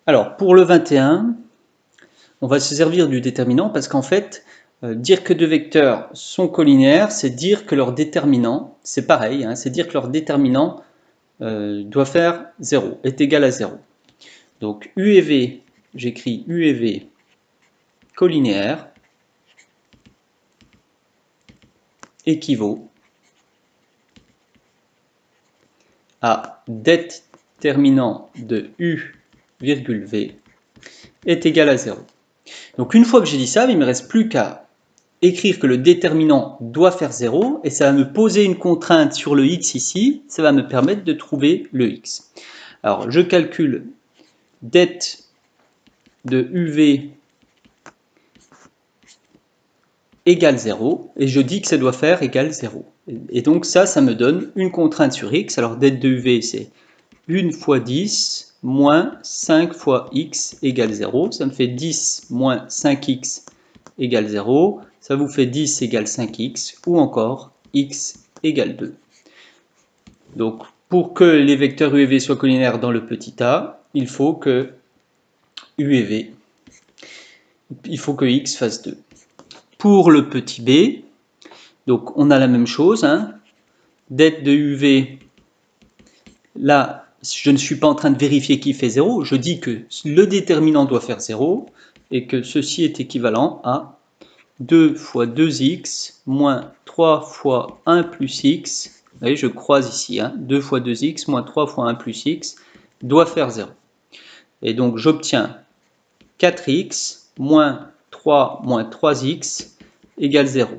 Alors, pour le 21, on va se servir du déterminant parce qu'en fait, dire que deux vecteurs sont collinaires, c'est dire que leur déterminant, c'est pareil, hein, c'est dire que leur déterminant doit faire 0, est égal à 0. Donc U et V, j'écris U et V collinéaire équivaut à déterminant de U virgule V est égal à 0. Donc une fois que j'ai dit ça, il ne me reste plus qu'à écrire que le déterminant doit faire 0 et ça va me poser une contrainte sur le x ici, ça va me permettre de trouver le x. Alors je calcule det de uv égale 0 et je dis que ça doit faire égal 0. Et donc ça me donne une contrainte sur x. Alors det de uv c'est 1 fois 10 moins 5 fois x égale 0. Ça me fait 10 moins 5x égale 0. Ça vous fait 10 égale 5x ou encore x égale 2. Donc pour que les vecteurs u et v soient collinaires dans le petit a, il faut que u et v, il faut que x fasse 2. Pour le petit b, donc on a la même chose, hein. Det de uv, là je ne suis pas en train de vérifier qu'il fait 0, je dis que le déterminant doit faire 0 et que ceci est équivalent à 2 fois 2x moins 3 fois 1 plus x, vous voyez je croise ici, hein, 2 fois 2x moins 3 fois 1 plus x doit faire 0. Et donc j'obtiens 4x moins 3 moins 3x égale 0.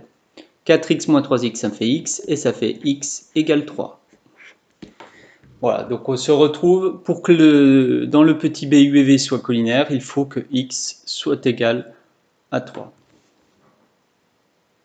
4x moins 3x ça me fait x et ça fait x égale 3. Voilà, donc on se retrouve, pour que dans le petit b u et v soit collinaire, il faut que x soit égal à 3.